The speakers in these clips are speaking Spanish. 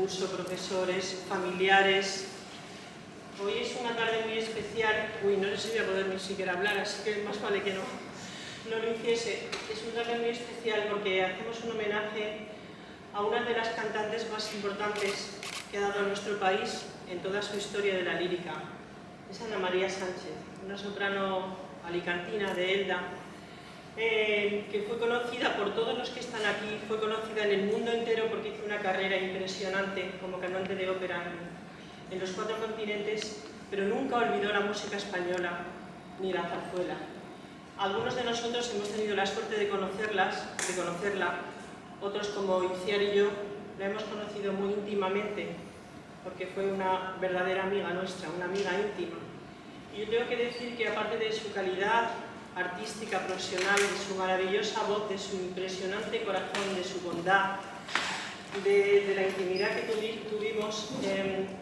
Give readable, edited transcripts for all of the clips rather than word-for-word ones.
curso, profesores, familiares. Hoy es una tarde muy especial. Uy, no les voy a poder ni siquiera hablar, así que más vale que no lo hiciese. Es una tarde muy especial porque hacemos un homenaje a una de las cantantes más importantes que ha dado nuestro país en toda su historia de la lírica. Es Ana María Sánchez, una soprano alicantina de Elda, que fue conocida por todos los que están aquí, fue conocida en el mundo entero porque hizo una carrera impresionante como cantante de ópera en los 4 continentes, pero nunca olvidó la música española ni la zarzuela. Algunos de nosotros hemos tenido la suerte de conocerla, otros como Iciar y yo la hemos conocido muy íntimamente porque fue una verdadera amiga nuestra, una amiga íntima. Y yo tengo que decir que aparte de su calidad artística, profesional, de su maravillosa voz, de su impresionante corazón, de su bondad, de la intimidad que tuvimos,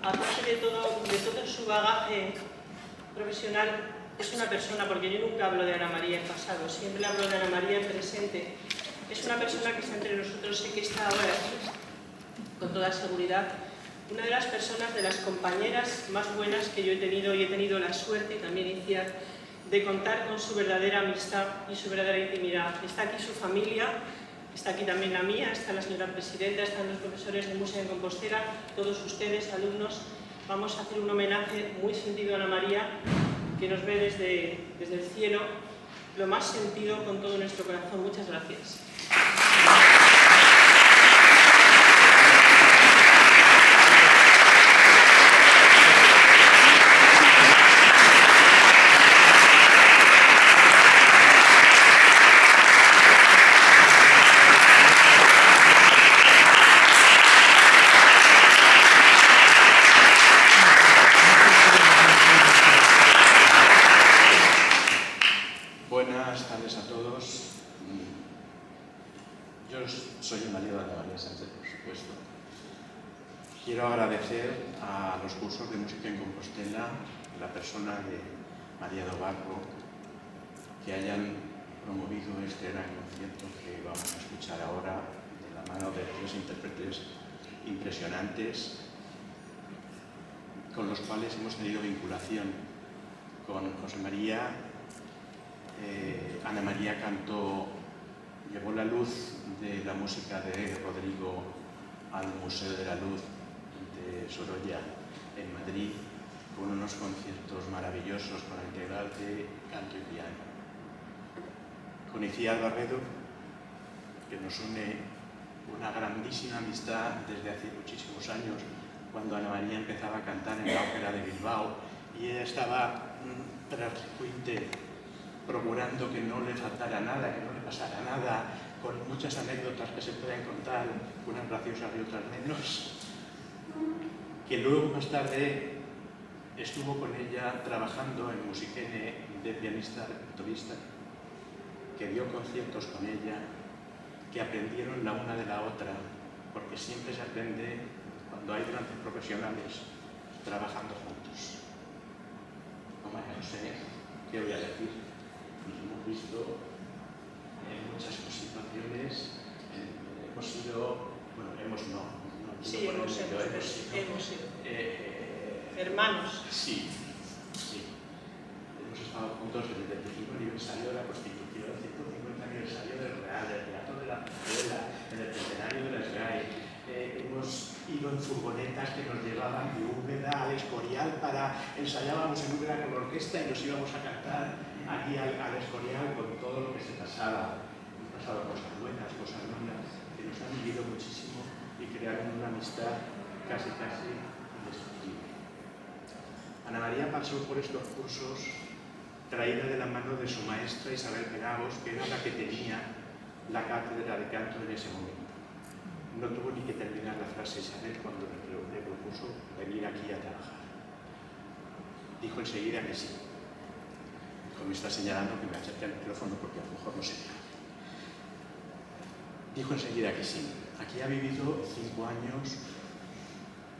aparte de todo su bagaje profesional, es una persona, porque yo nunca hablo de Ana María en pasado, siempre hablo de Ana María en presente. Es una persona que está entre nosotros, sé que está ahora aquí, con toda seguridad. Una de las personas, de las compañeras más buenas que yo he tenido, y he tenido la suerte, también iniciar, de contar con su verdadera amistad y su verdadera intimidad. Está aquí su familia, está aquí también la mía, está la señora presidenta, están los profesores de música en Compostela, todos ustedes, alumnos. Vamos a hacer un homenaje muy sentido a Ana María, que nos ve desde el cielo, lo más sentido con todo nuestro corazón. Muchas gracias. Buenas tardes a todos. Yo soy el marido de Ana María Sánchez, por supuesto. Quiero agradecer a los cursos de música en Compostela, la persona de María do Barro, que hayan promovido este gran concierto que vamos a escuchar ahora de la mano de 3 intérpretes impresionantes con los cuales hemos tenido vinculación. Con José María, Ana María llevó la luz de la música de Rodrigo al Museo de la Luz de Sorolla en Madrid, con unos conciertos maravillosos con la integral de canto y piano. Con Iciar Barredo, que nos une una grandísima amistad desde hace muchísimos años, cuando Ana María empezaba a cantar en la Ópera de Bilbao y ella estaba tras Quinte procurando que no le faltara nada, que no le pasara nada, con muchas anécdotas que se pueden contar, unas graciosas y otras menos, que luego más tarde estuvo con ella trabajando en Musiquene de pianista repertorista, que dio conciertos con ella, que aprendieron la una de la otra, porque siempre se aprende cuando hay grandes profesionales trabajando juntos. No sé qué voy a decir. Nos hemos visto en muchas situaciones, hemos sido, bueno, hemos sido hermanos. Sí. Hemos estado juntos desde el 25 aniversario de la Constitución, el 150 aniversario del Real, del Teatro de la Zarzuela, en el centenario de la SGAE. Hemos ido en furgonetas que nos llevaban de Úbeda al Escorial ensayábamos en Úbeda con la orquesta y nos íbamos a cantar aquí al Escorial con todo lo que se pasaba. Hemos pasado cosas buenas, cosas malas, que nos han vivido muchísimo y crearon una amistad casi indestructible. Ana María pasó por estos cursos traída de la mano de su maestra Isabel Penagos, que era la que tenía la cátedra de canto en ese momento. No tuvo ni que terminar la frase Isabel cuando le propuso venir aquí a trabajar. Dijo enseguida que sí. Me está señalando que me acerque al micrófono porque a lo mejor no se ve. Dijo enseguida que sí. Aquí ha vivido 5 años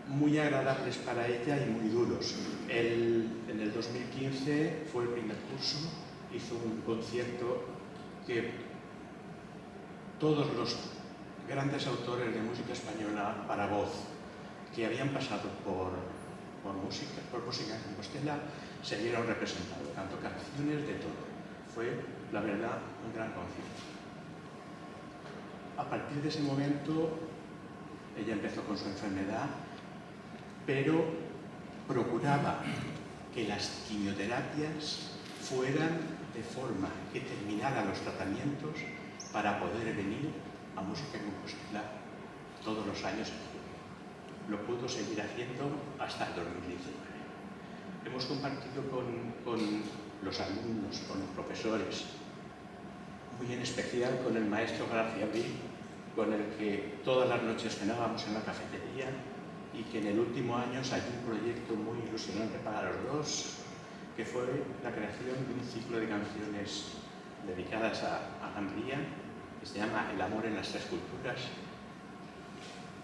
muy agradables para ella y muy duros. En el 2015 fue el primer curso, hizo un concierto que todos los grandes autores de música española para voz que habían pasado por música en Compostela se vieron representados, tanto canciones de todo. Fue, la verdad, un gran concierto. A partir de ese momento, ella empezó con su enfermedad, pero procuraba que las quimioterapias fueran de forma que terminaran los tratamientos para poder venir a Música en Compostela todos los años en julio. Lo pudo seguir haciendo hasta el 2019. Hemos compartido con los alumnos, con los profesores, muy en especial con el maestro Gracia Abril, con el que todas las noches cenábamos en la cafetería y que en el último año salió un proyecto muy ilusionante para los dos, que fue la creación de un ciclo de canciones dedicadas a Alhambría, que se llama El amor en las tres culturas,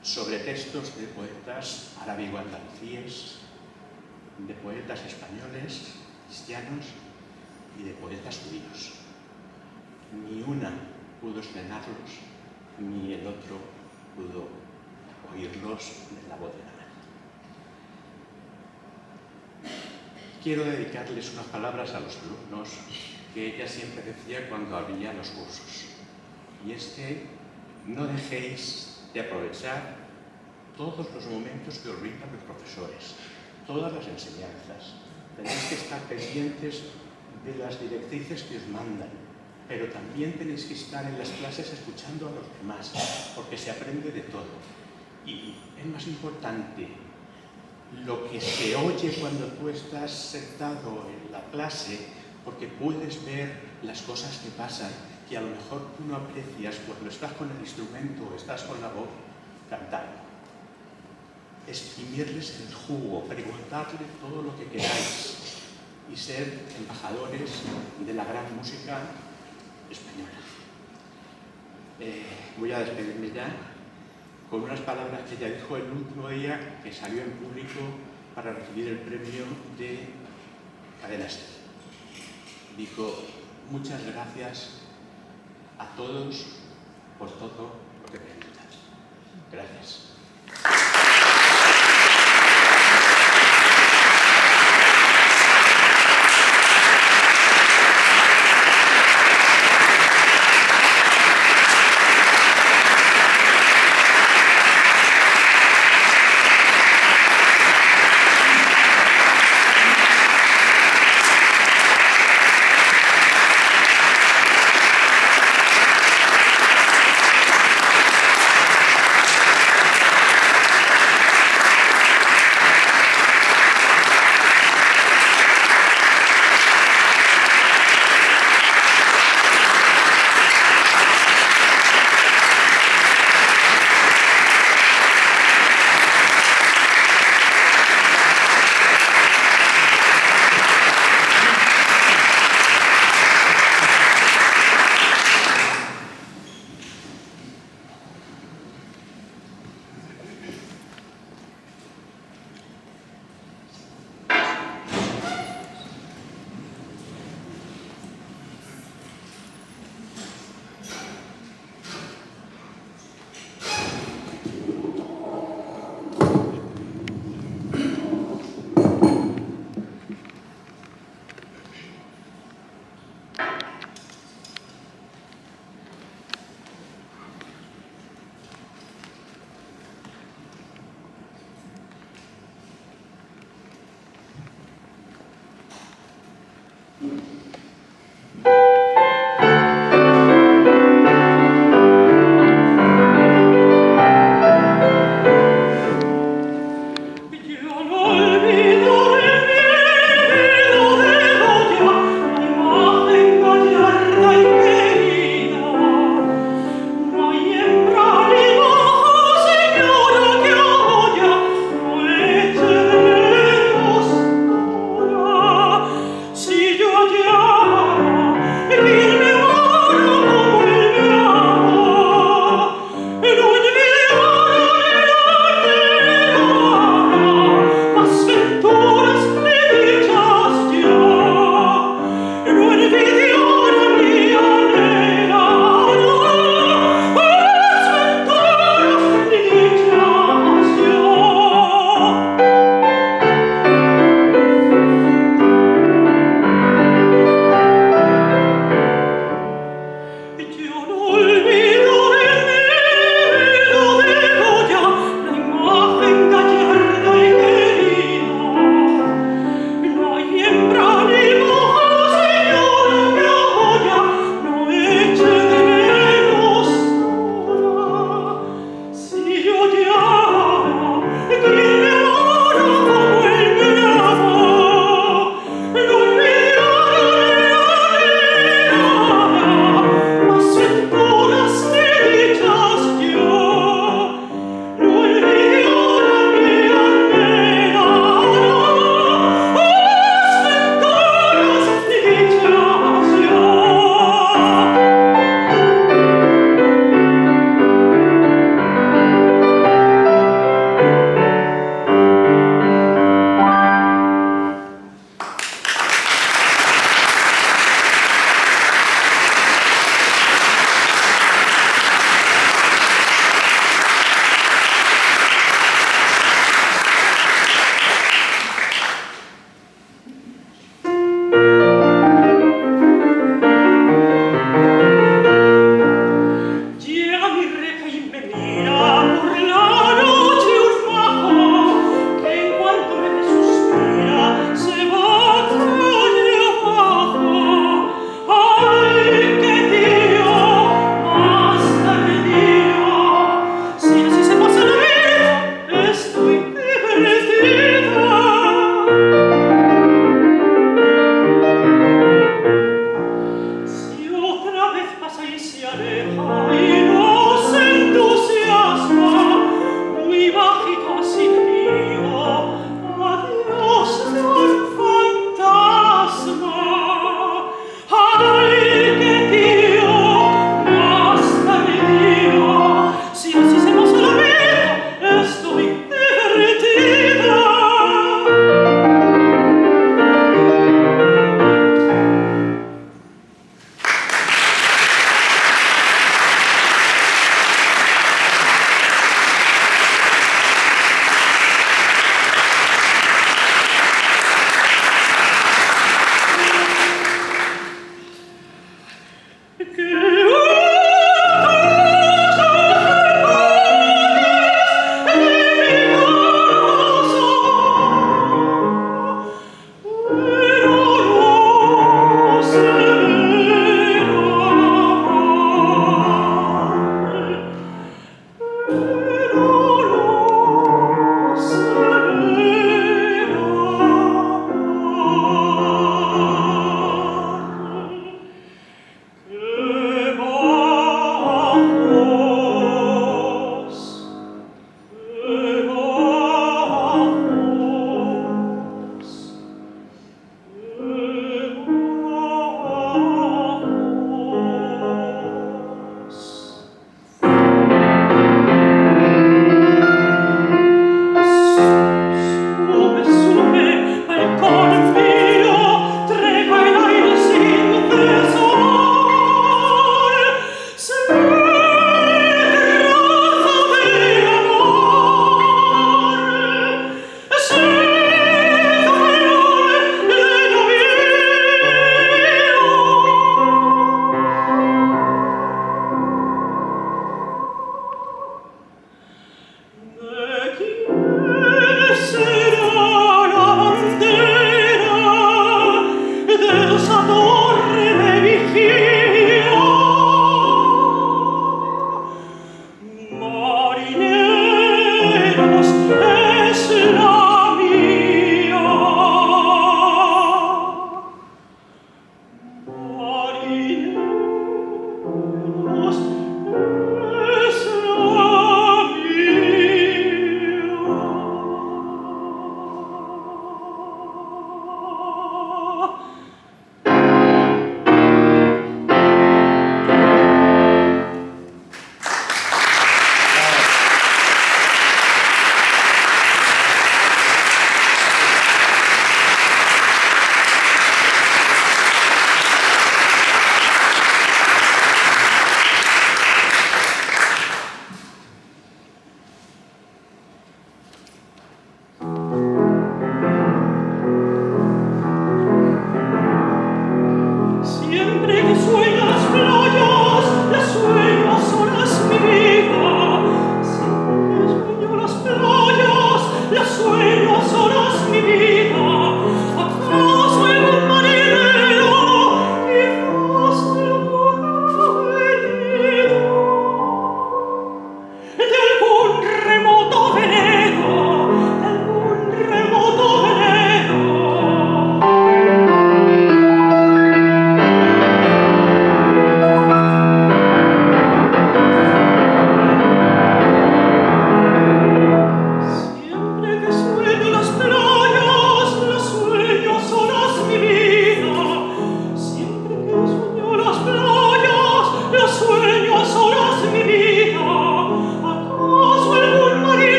sobre textos de poetas arábigo-andalusíes, de poetas españoles, cristianos y de poetas judíos. Ni una pudo estrenarlos, ni el otro pudo oírlos de la voz de la madre. Quiero dedicarles unas palabras a los alumnos que ella siempre decía cuando abría los cursos. Y es que no dejéis de aprovechar todos los momentos que os brindan los profesores, todas las enseñanzas. Tenéis que estar pendientes de las directrices que os mandan, pero también tenéis que estar en las clases escuchando a los demás, porque se aprende de todo. Y es más importante lo que se oye cuando tú estás sentado en la clase, porque puedes ver las cosas que pasan, que a lo mejor tú no aprecias cuando estás con el instrumento o estás con la voz cantando. Exprimirles el jugo, preguntarle todo lo que queráis y ser embajadores de la gran música española. Voy a despedirme ya con unas palabras que ella dijo el último día que salió en público para recibir el premio de Cadena SER. Dijo: muchas gracias a todos por todo lo que me ayudáis. Gracias.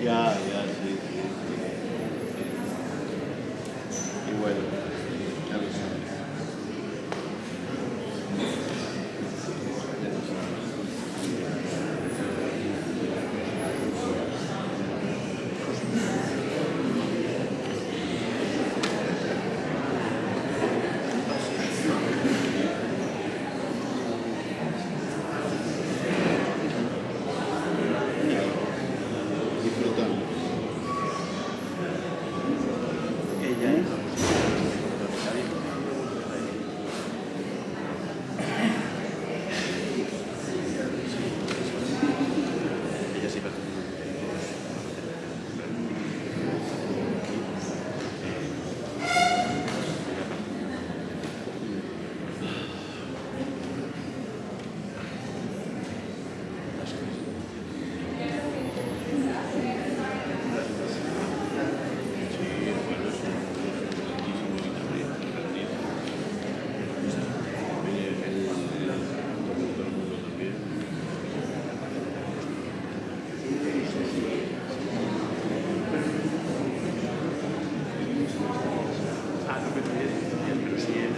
Ya, sí. Y bueno, ya lo sabes. Disfrutando. Ella es ella sí va a no me parece, pero sí él.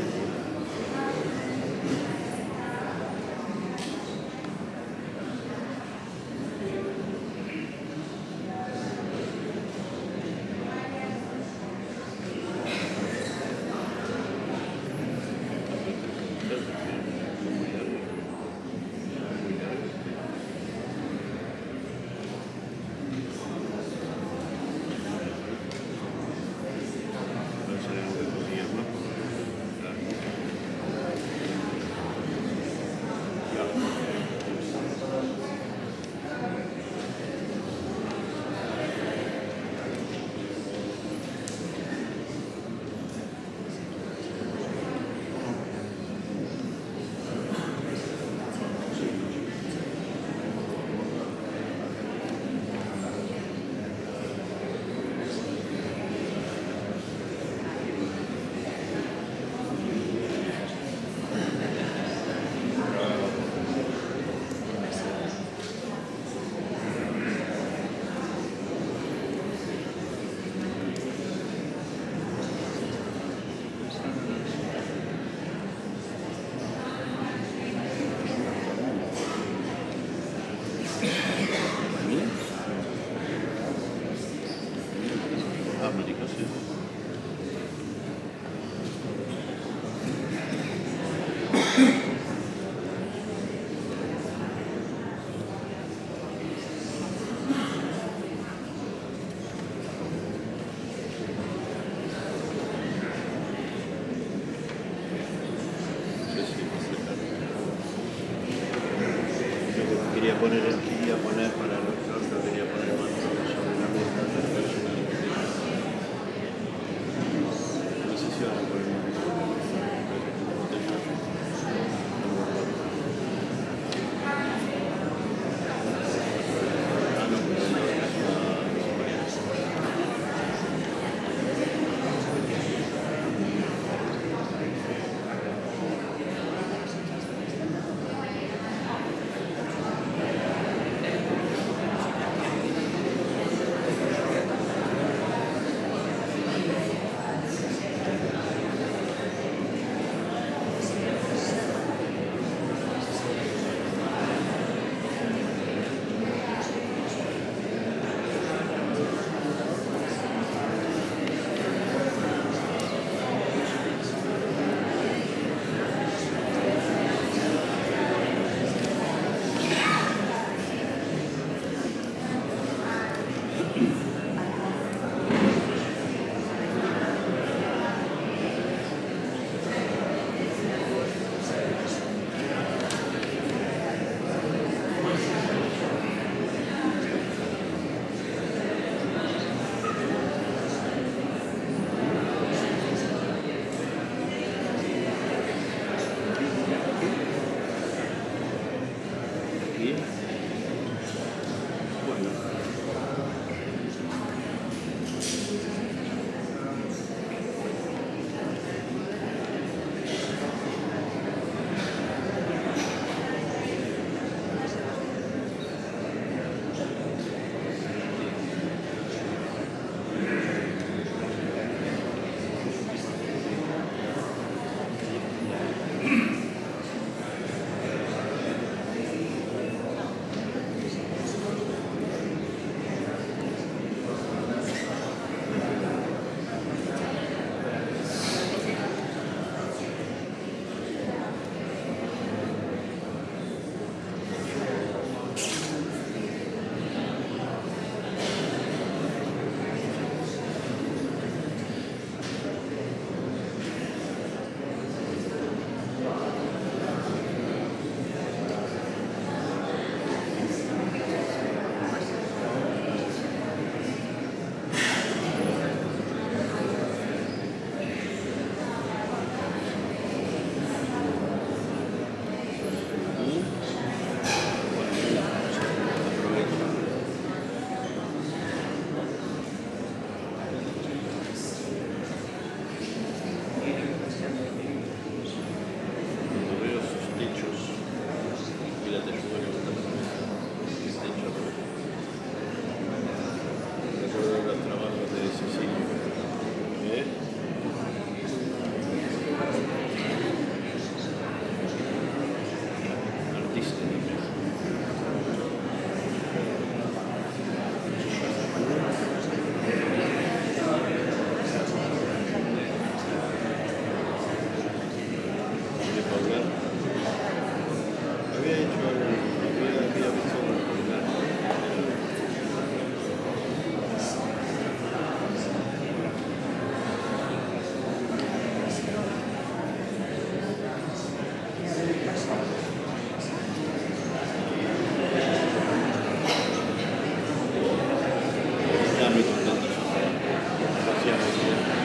América, sí. Lo que quería poner aquí, a poner para los que quería poner más sobre la mesa del personal. No sé si van a poner más. muy contentos. Gracias, muy bien.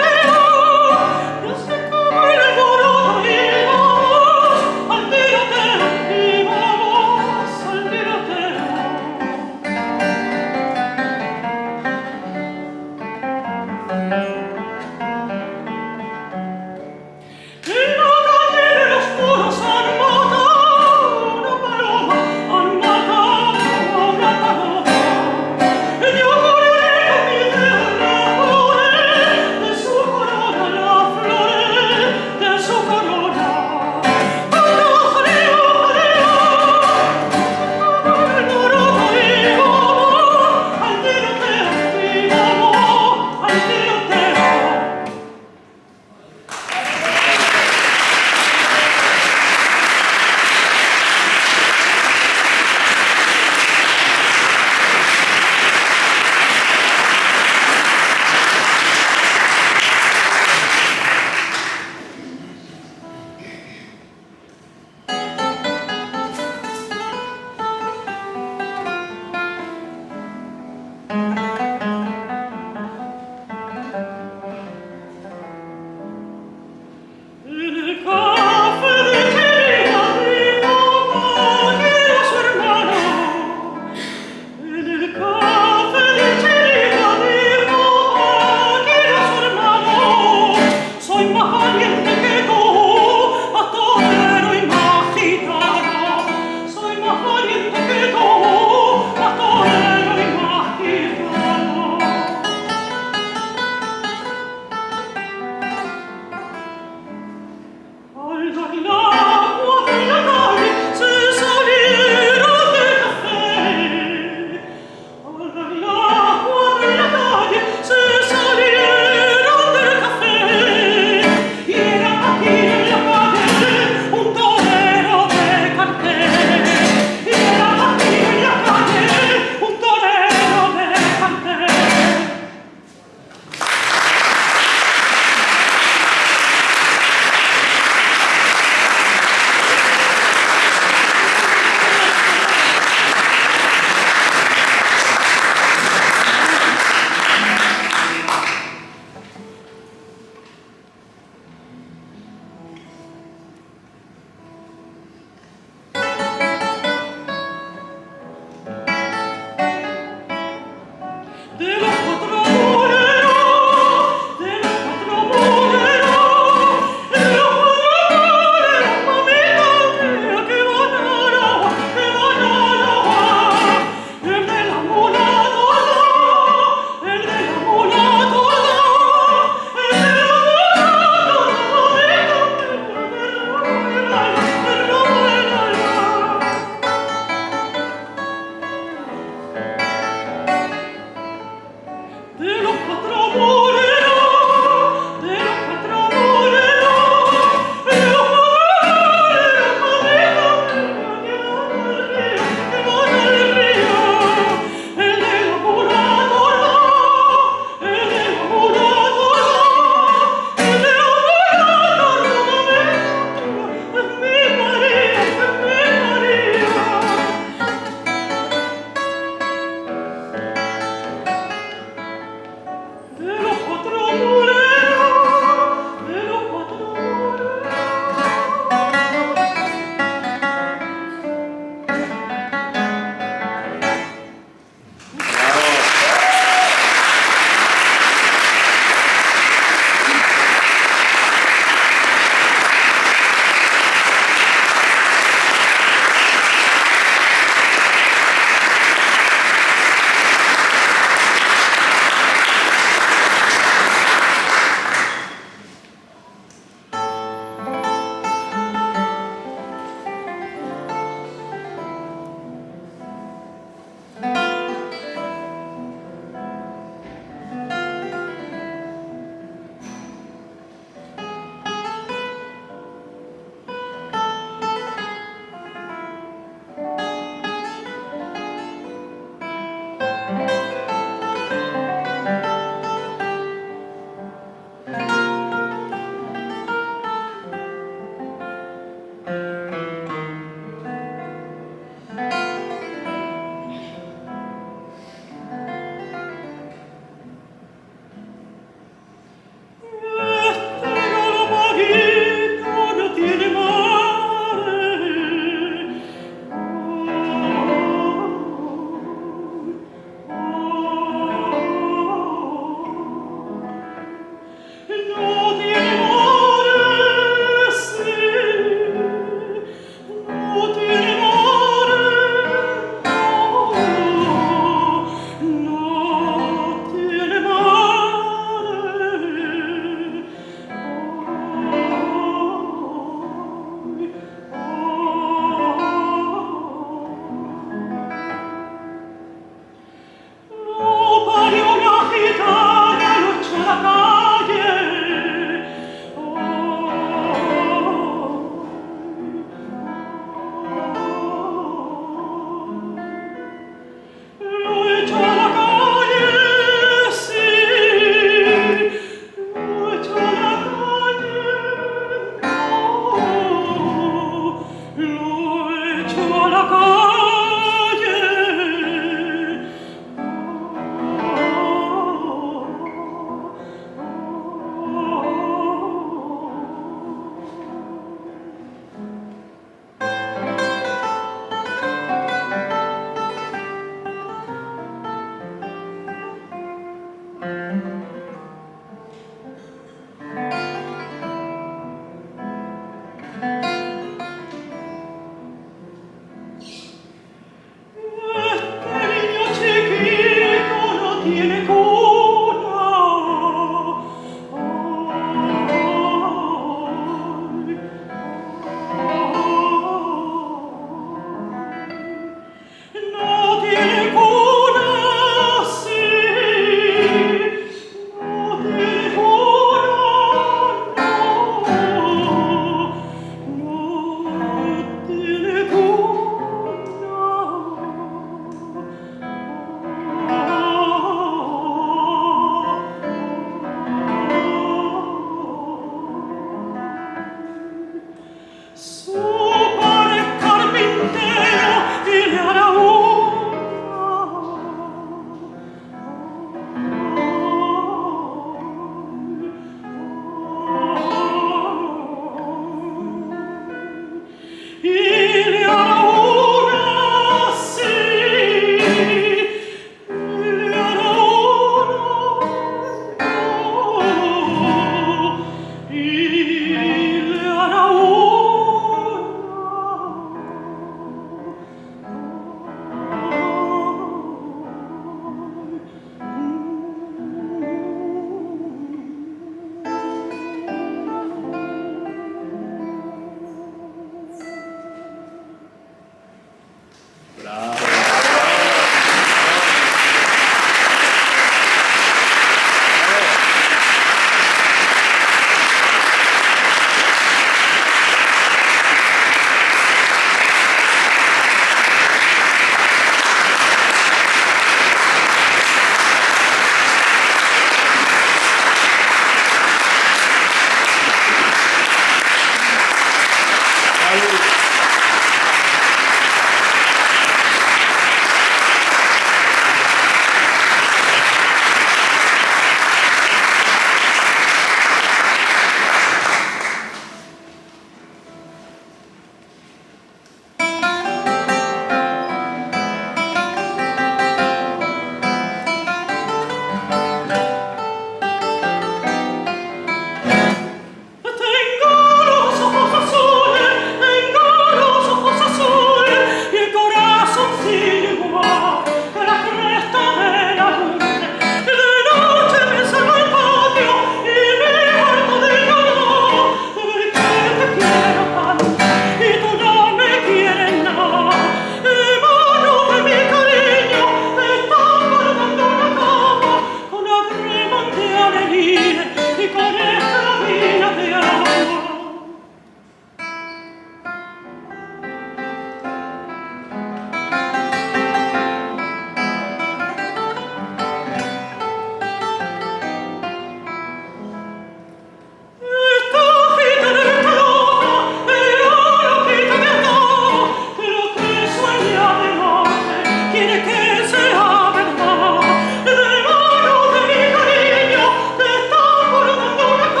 De mano de mi cariño, te está guardando una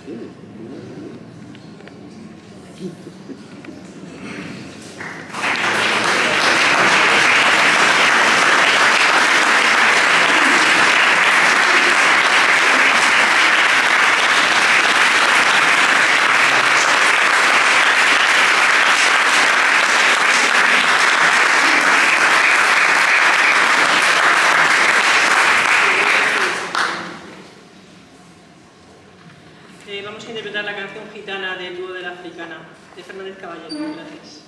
tienes. Vamos a interpretar la canción gitana del dúo de la Africana, de Fernández Caballero. Gracias. Gracias.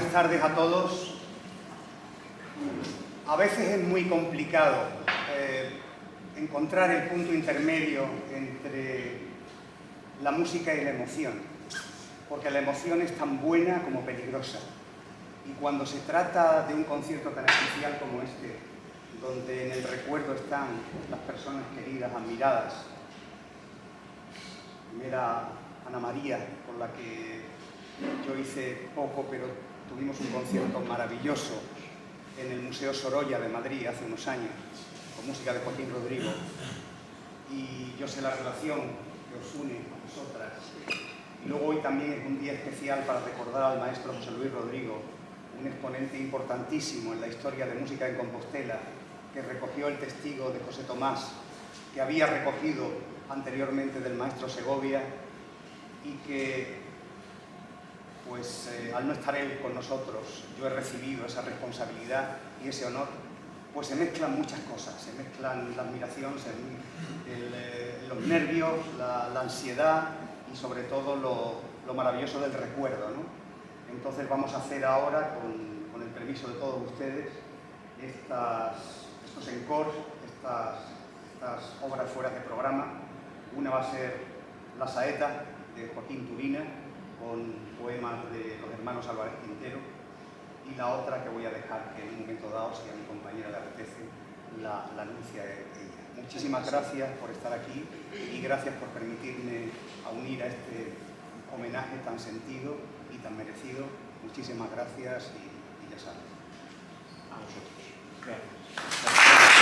buenas tardes a todos. A veces es muy complicado encontrar el punto intermedio entre la música y la emoción, porque la emoción es tan buena como peligrosa. Y cuando se trata de un concierto tan especial como este, donde en el recuerdo están las personas queridas, admiradas, primera Ana María, con la que yo hice poco, pero tuvimos un concierto maravilloso en el Museo Sorolla de Madrid hace unos años, con música de Joaquín Rodrigo, y yo sé la relación que os une a vosotras. Y luego hoy también es un día especial para recordar al maestro José Luis Rodrigo, un exponente importantísimo en la historia de música en Compostela, que recogió el testigo de José Tomás, que había recogido anteriormente del maestro Segovia, y que pues al no estar él con nosotros, yo he recibido esa responsabilidad y ese honor, pues se mezclan muchas cosas, se mezclan la admiración, los nervios, la ansiedad y sobre todo lo maravilloso del recuerdo, ¿no? Entonces vamos a hacer ahora, con el permiso de todos ustedes, estos encores, estas obras fuera de programa. Una va a ser La Saeta, de Joaquín Turina, con poemas de los hermanos Álvarez Quintero, y la otra que voy a dejar, que en un momento dado, si a mi compañera le apetece, la anuncia ella. Muchísimas gracias por estar aquí y gracias por permitirme unir a este homenaje tan sentido y tan merecido. Muchísimas gracias y ya sabes. A vosotros. Gracias.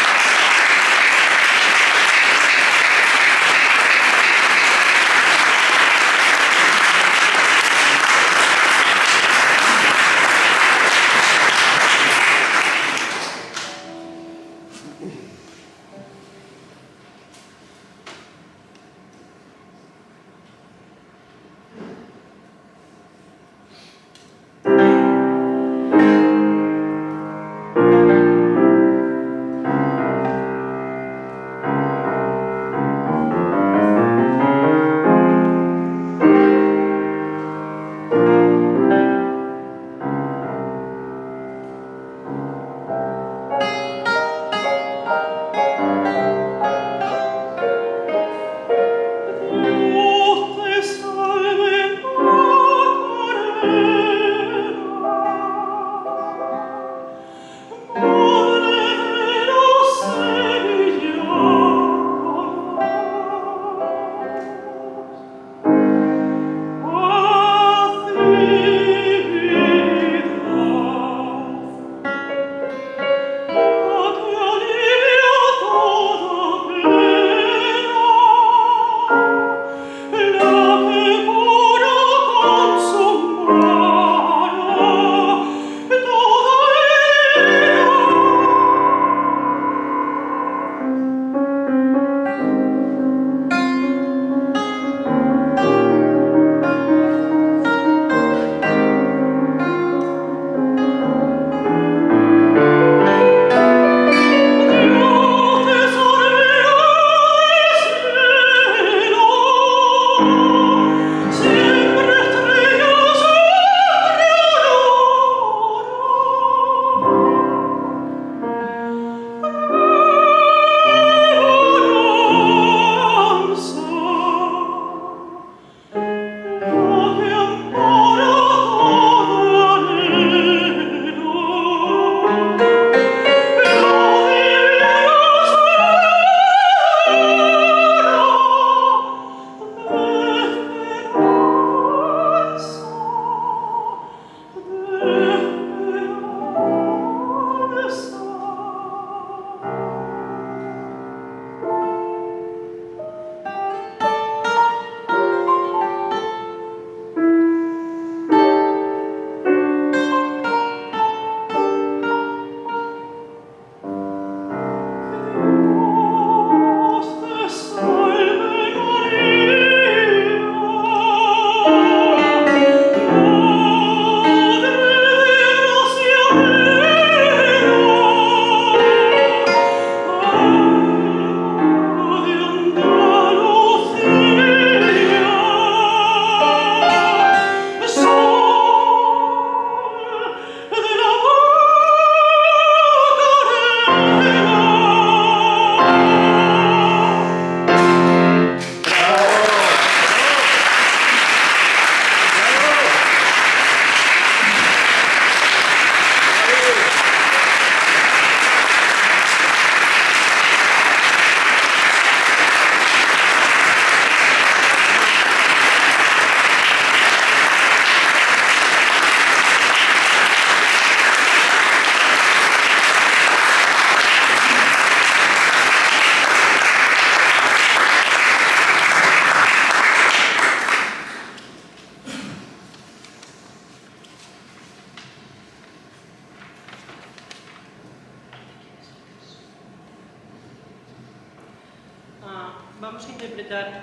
vamos a interpretar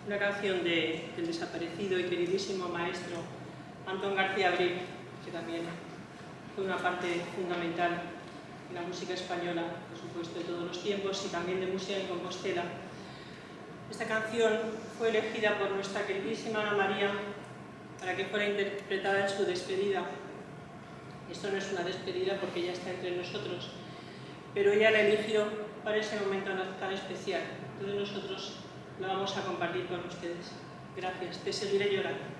una canción del desaparecido y queridísimo maestro Antón García Abril, que también fue una parte fundamental en la música española, por supuesto, de todos los tiempos y también de música en Compostela. Esta canción fue elegida por nuestra queridísima Ana María para que fuera interpretada en su despedida. Esto no es una despedida porque ella está entre nosotros, pero ella la eligió para ese momento tan especial. Entonces nosotros la vamos a compartir con ustedes. Gracias, te seguiré llorando.